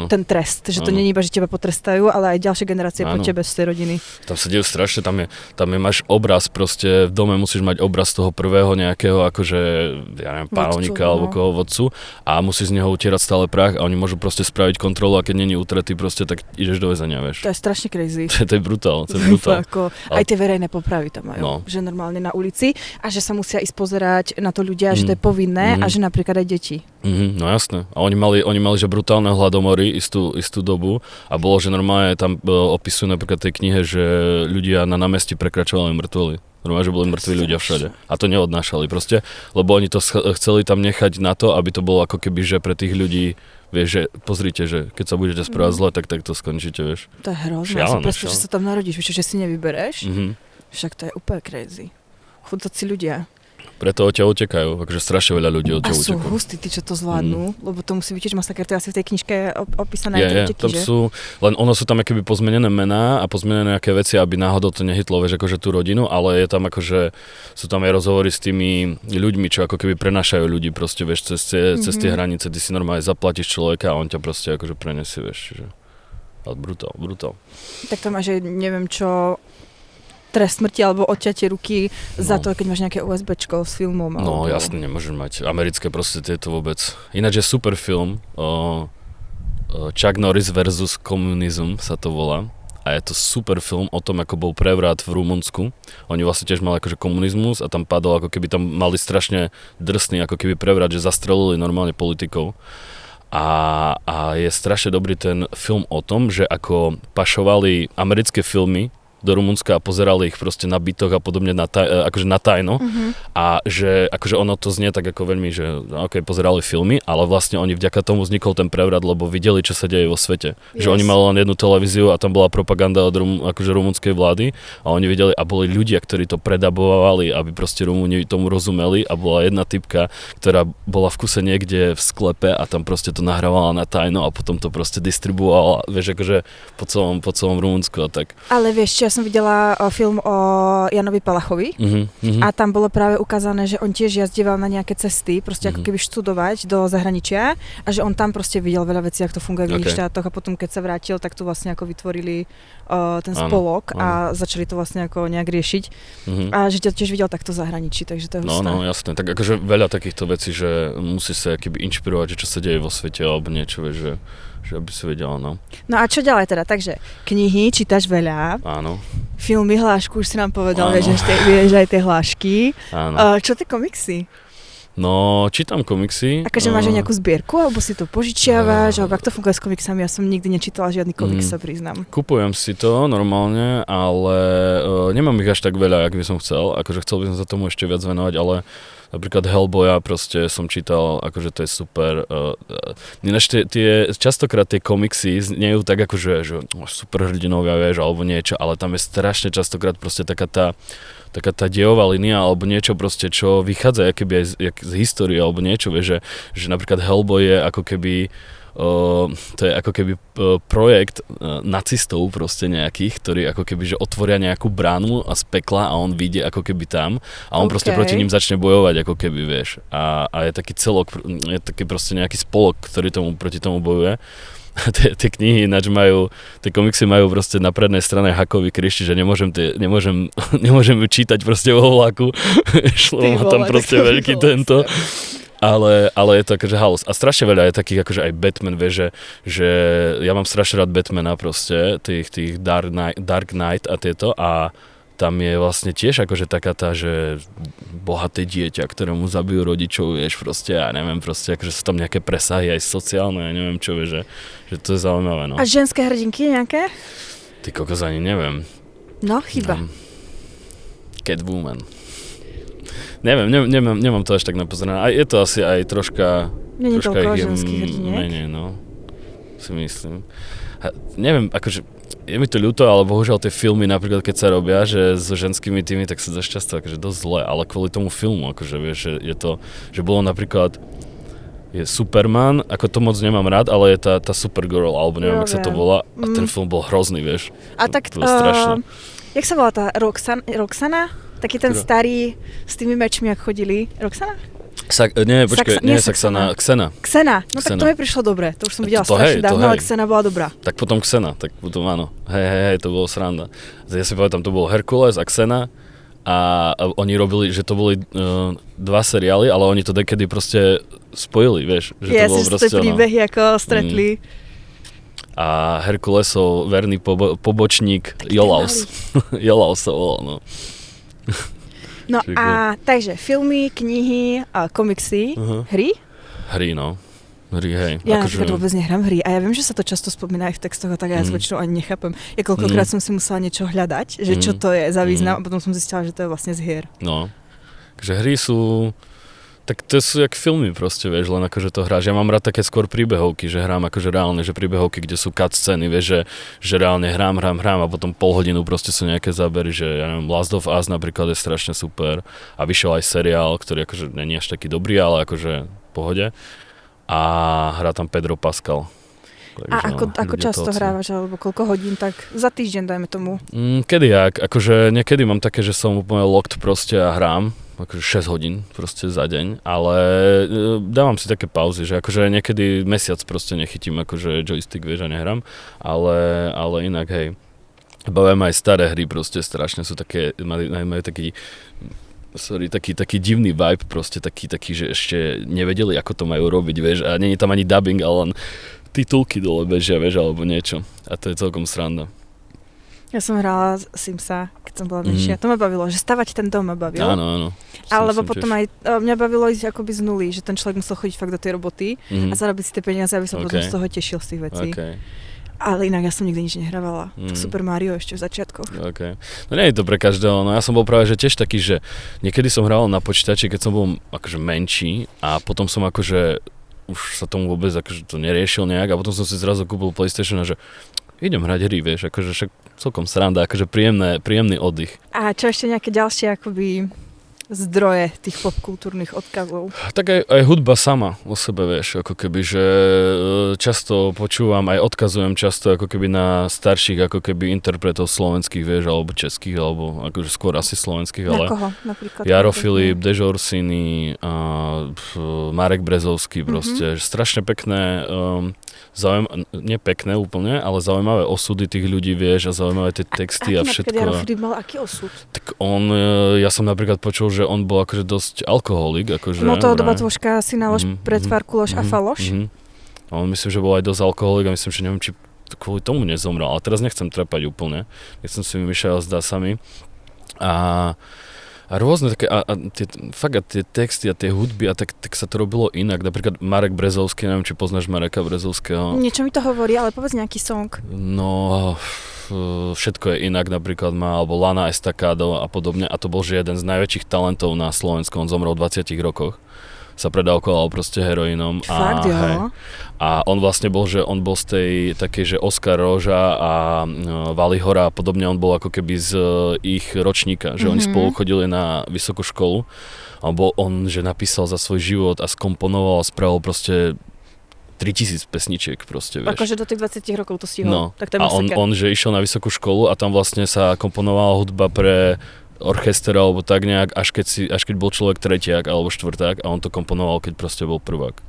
ten trest, že to nie iba, že teba potrestajú, ale aj ďalšie generácie po tebe z tej rodiny. Tam sa dejú strašne, tam je máš obraz proste, v dome musíš mať obraz toho prvého nejakého akože, ja neviem, pánovníka alebo koho vodcu a musíš z neho utierať stále prach a oni môžu proste spraviť kontrolu a keď nie je utretý proste, tak ideš do väzenia, vieš. To je strašne crazy. To je brutál, Aj tie verejné popravy tam majú, že normálne na ulici a že sa musia ísť pozerať na to ľudia, že to je povinné a že napríklad aj deti. No jasné. A oni mali že brutálne hladomory istú dobu a bolo, že normálne tam opisujú napríklad tej knihe, že ľudia na námestí prekračovali mŕtvoli. Normálne, že boli mŕtvi ľudia všade. A to neodnášali proste, lebo oni to chceli tam nechať na to, aby to bolo ako keby, že pre tých ľudí, vieš, že pozrite, že keď sa budete správať zle, tak to skončíte, vieš. To je hrozné. Predstav, že sa tam narodíš, vieš, že si nevybereš. Však to je úplne crazy. Chudáci ľudia. Preto odtiaľ utekajú, akože strašne veľa ľudí A odtiaľ sú utekajú. hustí tí, čo to zvládnu, lebo to musí byť tiež masaker, to je asi v tej knižke opísané Je, tie uteky, tam že? sú, len ono sú tam akoby pozmenené mená a pozmenené nejaké veci, aby náhodou to nehytlo, vieš, akože tú rodinu, ale je tam akože, sú tam aj rozhovory s tými ľuďmi, čo ako keby prenášajú ľudí proste, vieš, cez tie hranice, ty si normálne zaplatíš človeka a on ťa proste akože prenesie, vieš, že brutál. Tak to máš, že neviem čo, trest smrti alebo odťatie ruky za to, keď máš nejaké USBčko s filmom. No alebo... jasne, nemôžeš mať americké proste tieto vôbec. Ináč je super film, Chuck Norris versus Communism sa to volá. A je to super film o tom, ako bol prevrat v Rumunsku. Oni vlastne tiež mali akože komunizmus a tam padol, ako keby tam mali strašne drsný ako keby prevrat, že zastrelili normálne politikov. A je strašne dobrý ten film o tom, že ako pašovali americké filmy do Rumunska a pozerali ich proste na bytoch a podobne akože na tajno a že akože ono to znie tak ako veľmi, že okej, pozerali filmy, ale vlastne oni vďaka tomu vznikol ten prevrat, lebo videli, čo sa deje vo svete. Že oni mali len jednu televíziu a tam bola propaganda od akože rumunskej vlády a oni videli a boli ľudia, ktorí to predabovali, aby proste Rumúni tomu rozumeli a bola jedna typka, ktorá bola v kuse niekde v sklepe a tam proste to nahrávala na tajno a potom to proste distribuovala, vieš, akože po celom Rumunsku a tak. Ale vieš, ja som videla film o Janovi Palachovi a tam bolo práve ukázané, že on tiež jazdieval na nejaké cesty, proste ako keby študovať do zahraničia a že on tam proste videl veľa vecí, ako to funguje v iných štátoch a potom keď sa vrátil, tak tu vlastne ako vytvorili ten spolok a začali to vlastne ako nejak riešiť a že tiež videl takto v zahraničí, takže to je husté. No jasné, tak akože veľa takýchto vecí, že musí sa keby inšpirovať, že čo sa deje vo svete alebo niečo, vieš, že aby si vedela, no. No a čo ďalej teda? Takže knihy čítaš veľa. Áno. Filmy, hlášku, už si nám povedal, vieš aj tie hlášky. Áno. Čo tie komiksy? No, čítam komiksy. Akože máš aj nejakú zbierku, alebo si to požičiavaš, alebo ako to funguje s komiksami? Ja som nikdy nečítala žiadny komiks, sa priznám. Kupujem si to normálne, ale nemám ich až tak veľa, jak by som chcel. Akože chcel by som sa tomu ešte viac venovať, ale napríklad Hellboya proste som čítal, akože to je super. Ináč častokrát tie komiksy znejú tak akože, že superhrdinovia, vieš, alebo niečo, ale tam je strašne častokrát proste taká tá dejová línia alebo niečo proste, čo vychádza keby aj z histórie alebo niečo, vieš, že napríklad Hellboy je ako keby to je ako keby projekt nacistov proste nejakých, ktorí ako keby, že otvoria nejakú bránu a z pekla a on vyjde ako keby tam a on proste proti ním začne bojovať ako keby, vieš. A je taký celok, je taký proste nejaký spolok, ktorý proti tomu bojuje. Tie knihy ináč tie komiksy majú proste na prednej strane hakový kríž, čiže nemôžem ju čítať proste vo vlaku, šlo ma tam proste veľký tento. Ale je to akože halus. A strašne veľa je takých akože aj Batman, vieš, že ja mám strašne rád Batmana proste, tých Dark Knight a tieto a tam je vlastne tiež akože taká tá, že bohaté dieťa, ktorému zabijú rodičov, vieš, proste, ja neviem, proste, akože sú tam nejaké presahy aj sociálne, ja neviem čo, vieš, že to je zaujímavé, no. A ženské hrdinky nejaké? Ty kokos, ani neviem. No, chyba. Catwoman. Nemám to až tak napozerané. A je to asi aj troška... Nie je toľko ženských hrdiniek. Menej, no. Si myslím. A neviem, akože je mi to ľúto, ale bohužiaľ tie filmy napríklad, keď sa robia, že s ženskými tými, tak sú dosť často akože dosť zlé, ale kvôli tomu filmu, akože vieš, že je to, že bolo napríklad je Superman, ako to moc nemám rád, ale je tá Supergirl, alebo neviem, jak sa to volá, a ten film bol hrozný, vieš. A tak, strašné. Jak sa volá tá Roxana? Taký ten starý s tými mečmi, jak chodili. Roxana? Xena. Xena, no tak to mi prišlo dobre, to už som videla strašne dávno, ale Xena bola dobrá. Tak potom Xena, tak potom áno, hej, to bolo sranda. Ja si pamätám, to bol Herkules a Xena a oni robili, že to boli dva seriály, ale oni to dekedy proste spojili, vieš. Že to bolo proste, tie príbehy ako stretli. A Herkulesov verný pobočník Jolaus. Jolaus sa volal, no. No a takže filmy, knihy, komiksy, hry? Hry, no. Hry, hej. Ja napríklad vôbec nehrám hry a ja viem, že sa to často spomína aj v textoch a tak ja väčšinou ani nechápem. Ja koľkokrát som si musela niečo hľadať, že čo to je za význam a potom som zistila, že to je vlastne z hier. No. Takže hry sú Tak to sú jak filmy proste, vieš, len akože to hráš. Ja mám rád také skôr príbehovky, že hrám akože reálne, že príbehovky, kde sú cutscény, vieš, že reálne hrám a potom pol hodinu proste sú nejaké zábery, že ja neviem, Last of Us napríklad je strašne super a vyšiel aj seriál, ktorý akože není až taký dobrý, ale akože v pohode. A hrá tam Pedro Pascal. A ako často hrávaš, alebo koľko hodín, tak za týždeň, dajme tomu? Kedy jak, akože niekedy mám také, že som úplne locked proste a hrám, akože 6 hodín proste za deň, ale dávam si také pauzy, že akože niekedy mesiac proste nechytím akože joystick, vieš, a nehrám, ale inak, hej. Bavím aj staré hry proste strašne, sú také, majú taký divný vibe, proste taký, že ešte nevedeli, ako to majú robiť, vieš, a nie je tam ani dubbing, ale len titulky dole bežia, vieš, alebo niečo. A to je celkom sranda. Ja som hrála Simsa, keď som bola menšia. To ma bavilo, že stavať ten dom ma bavilo. Áno. Alebo potom aj mňa bavilo ísť akoby z nuly, že ten človek musel chodiť fakt do tej roboty a zarobiť si tie peniaze, aby som potom z toho tešil z tých vecí. Okay. Ale inak ja som nikdy nič nehrávala. Super Mario ešte v začiatkoch. Okay. No nie je to pre každého, no ja som bol práve že tiež taký, že niekedy som hral na počítači, keď som bol akože menší a potom som akože už sa tomu vôbec akože to neriešil nejak a potom som si zrazu kúpil PlayStation a že idem hrať hry, vieš, akože však celkom sranda, akože príjemný oddych. A čo ešte nejaké ďalšie akoby zdroje tých popkultúrnych odkazov? Tak aj hudba sama o sebe, vieš, ako keby, že často počúvam, aj odkazujem často ako keby na starších ako keby interpretov slovenských, vieš, alebo českých, alebo akože skôr asi slovenských, ale... Na koho napríklad? Jaro Filip, Dežo Orsini, Marek Brezovský proste, strašne pekné, nie pekné úplne, ale zaujímavé osudy tých ľudí, vieš, a zaujímavé tie texty a všetko. Aký Jaro Filip mal aký osud? Tak ja som napríklad počul, že on bol akože dosť alkoholik. Akože, no to doba tvoška si na lož pretvárku lož a faloš. A on myslím, že bol aj dosť alkoholik a myslím, že neviem, či kvôli tomu nezomrel. Ale teraz nechcem trepať úplne. Nechcem si vymýšľať s dásami. A rôzne také, tie texty a tie hudby, a tak sa to robilo inak. Napríklad Marek Brezovský, neviem, či poznáš Mareka Brezovského. Niečo mi to hovorí, ale povedz nejaký song. No... Všetko je inak, napríklad alebo Lana Estacado a podobne, a to bol že jeden z najväčších talentov na Slovensku, on zomrel v 20 rokoch, sa predávkoval proste heroínom. Fakt, jo? A on vlastne bol, že on bol z tej takej, že Oskar Róža a Vali Hora a podobne, on bol ako keby z ich ročníka, že oni spolu chodili na vysokú školu a on, že napísal za svoj život a skomponoval a spravil proste 3000 pesničiek proste, vieš. Akože do tých 20 rokov to stihol. No. Tak to je a on, že išiel na vysokú školu a tam vlastne sa komponovala hudba pre orchester alebo tak nejak, až keď bol človek tretiak alebo štvrták a on to komponoval, keď proste bol prvák.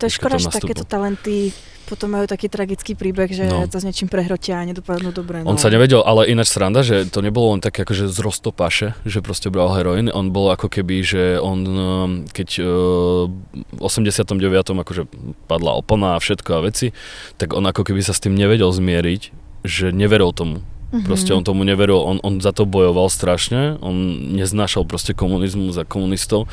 To je škoda, že takéto talenty potom majú taký tragický príbeh, že to s niečím prehrotia a nedopadnú dobre. On sa nevedel, ale ináč sranda, že to nebolo len také akože z roztopaše, že proste bral heroín, on bol ako keby, že on keď v 89. akože padla opona a všetko a veci, tak on ako keby sa s tým nevedel zmieriť, že neveril tomu. Proste on tomu neveril, on za to bojoval strašne, on neznášal proste komunizmus a komunistov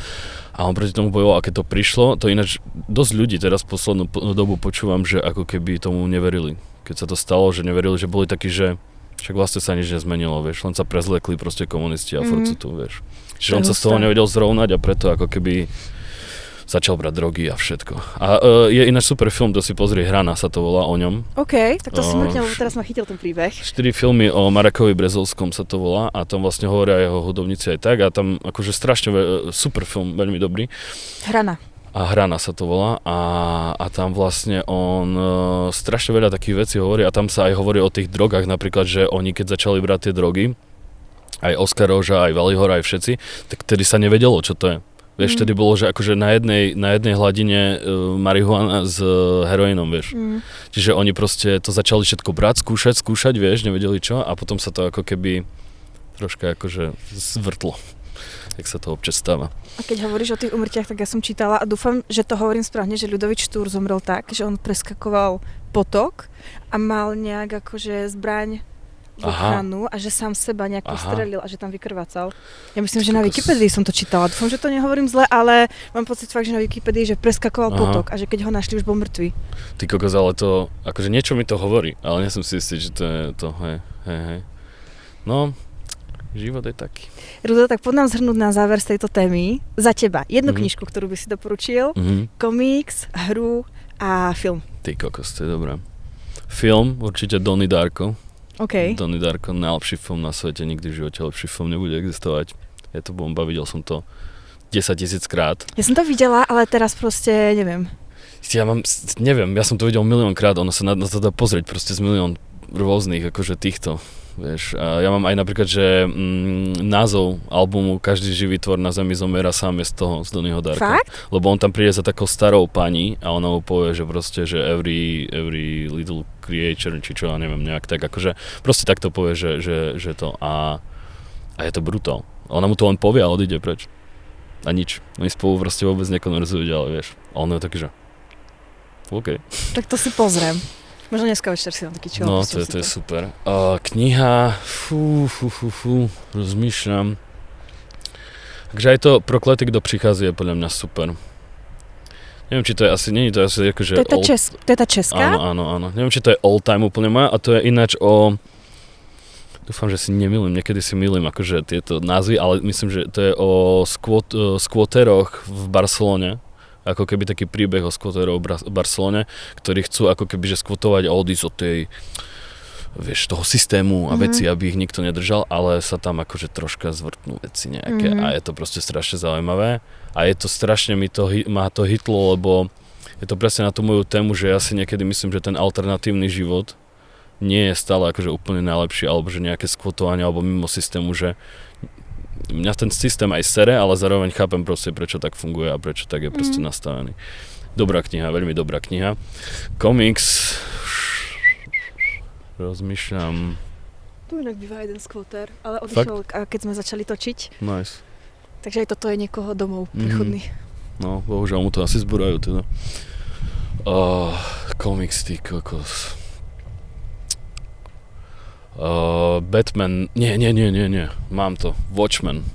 a on proti tomu bojoval, a keď to prišlo, to ináč dosť ľudí teraz poslednú dobu počúvam, že ako keby tomu neverili. Keď sa to stalo, že neverili, že boli takí, že však vlastne sa nič nezmenilo, vieš, len sa prezliekli proste komunisti a furt sú tu, vieš. Čiže on sa z toho nevedel zrovnať a preto ako keby začal brať drogy a všetko. A je ináč super film, to si pozri, Hrana sa to volá o ňom. OK, tak to si mŕkne, lebo teraz ma chytil ten príbeh. 4 filmy o Marekovi Brezovskom sa to volá a tam vlastne hovoria jeho hudobníci aj tak a tam akože strašne super film, veľmi dobrý. Hrana. A Hrana sa to volá a tam vlastne on strašne veľa takých vecí hovorí a tam sa aj hovorí o tých drogách, napríklad, že oni keď začali brať tie drogy, aj Oskar Róža, aj Vali Hora, aj všetci, tak tedy sa nevedelo, čo to je. Vieš, vtedy bolo, že akože na jednej hladine marihuana s heroínom, vieš. Čiže oni proste to začali všetko brať, skúšať, vieš, nevedeli čo a potom sa to ako keby troška akože zvrtlo. Jak sa to občas stáva. A keď hovoríš o tých úmrtiach, tak ja som čítala a dúfam, že to hovorím správne, že Ľudovít Štúr zomrel tak, že on preskakoval potok a mal nejak akože zbraň v ochranu a že sám seba nejak postrelil a že tam vykrvácal. Ja myslím, že na Wikipedii som to čítala. Dúfam, že to nehovorím zle, ale mám pocit fakt, že na Wikipedii, že preskakoval potok a že keď ho našli, už bol mŕtvý. Ty kokos, ale to, akože niečo mi to hovorí, ale nie som si istý, že to je to, hej. No, Život je taký. Rudo, tak poď nám zhrnúť na záver z tejto témy za teba jednu knižku, ktorú by si doporučil, komiks, hru a film. Ty kokos, to je dobré. Film, určite Donnie Darko. OK. Donnie Darko, najlepší film na svete, nikdy v živote lepší film nebude existovať. Je to bomba, videl som to 10 000 krát. Ja som to videla, ale teraz proste neviem. Neviem, ja som to videl miliónkrát, ono sa na to dá pozrieť proste z milión rôznych akože týchto. Vieš, a ja mám aj napríklad, že názov albumu Každý živý tvor na zemi zomiera sám je z toho, z Donnieho Darka. Fakt? Lebo on tam príde za takou starou pani a ona mu povie, že proste, že every little creature, či čo, ja neviem, nejak tak, akože proste takto povie, že to a je to brutál. Ona mu to len povie a odíde preč. A nič. Oni spolu proste vôbec nekonverzujú ďalej, vieš. A on je taký, že OK. Tak to si pozriem. Možno dneska večer si tam taký čo. No, to je super. Kniha, rozmýšľam. Takže aj to Prokletý, kto prichází, je podľa mňa super. Neviem, či to je asi, nie je to asi akože... To je tá česká? Áno. Neviem, či to je all time úplne moja, a to je ináč o... Dúfam, že si nemýlim, niekedy si mýlim akože tieto názvy, ale myslím, že to je o skvoteroch v Barcelone. Ako keby taký príbeh o skvoterov v Barcelone, ktorí chcú ako keby že skvotovať a odísť od tej, vieš, toho systému a veci, aby ich nikto nedržal, ale sa tam akože troška zvrtnú veci nejaké a je to proste strašne zaujímavé a je to strašne, ma to hitlo, lebo je to presne na tú moju tému, že ja si niekedy myslím, že ten alternatívny život nie je stále akože úplne najlepší, alebo že nejaké skvotovanie alebo mimo systému, že mňa ten systém aj sere, ale zároveň chápem proste, prečo tak funguje a prečo tak je proste nastavený. Dobrá kniha, veľmi dobrá kniha. Komiks, rozmýšľam. Tu inak býva jeden skvoter, ale odišiel, keď sme začali točiť. Nice. Takže aj toto je niekoho domov príchodný. No, bohužiaľ mu to asi zburajú teda. Komiks, ty kokos. Batman, nie, mám to, Watchmen,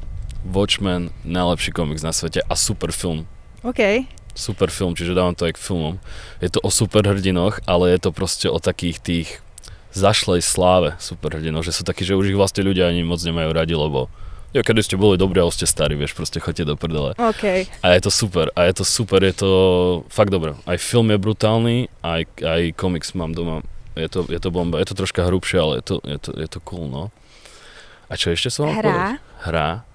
najlepší komiks na svete a super film. OK. Super film, čiže dávam to aj k filmom. Je to o superhrdinoch, ale je to proste o takých tých zašlej sláve superhrdinov, že sú takí, že už ich vlastne ľudia ani moc nemajú radi, lebo kedy ste boli dobrí, ale ste starí, vieš, proste choďte do prdele. OK. A je to super, je to fakt dobré. Aj film je brutálny, aj komiks mám doma. Je to bomba, je to troška hrubšie, ale je to cool, no. A čo ešte som vám povedal? Hra.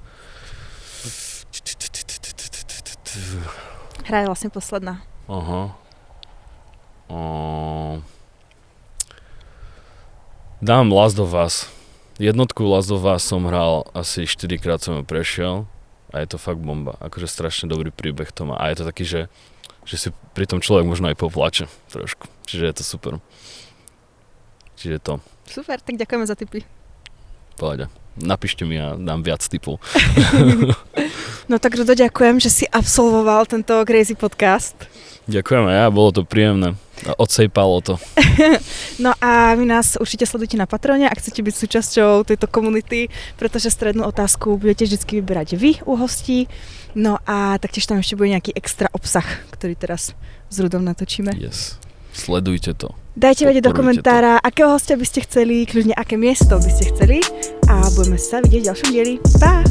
Hra je vlastne posledná. Aha. Dám Last of Us. Jednotku Last of Us som hral asi 4-krát som ju prešiel a je to fakt bomba. Akože strašne dobrý príbeh to má. A je to taký, že si pri tom človek možno aj poplače trošku. Čiže je to super. Čiže to. Super, tak ďakujeme za tipy. Pohľade. Napíšte mi a dám viac tipov. No tak Rudo, ďakujem, že si absolvoval tento crazy podcast. Ďakujem aj ja, bolo to príjemné. Odsejpalo to. No a vy nás určite sledujte na Patreone, ak chcete byť súčasťou tejto komunity, pretože strednú otázku budete vždy vyberať vy u hostí. No a taktiež tam ešte bude nejaký extra obsah, ktorý teraz s Rudom natočíme. Yes. Sledujte to. Dajte vedieť do komentára, akého hostia by ste chceli, kľudne aké miesto by ste chceli a budeme sa vidieť v ďalšom dieli. Pa!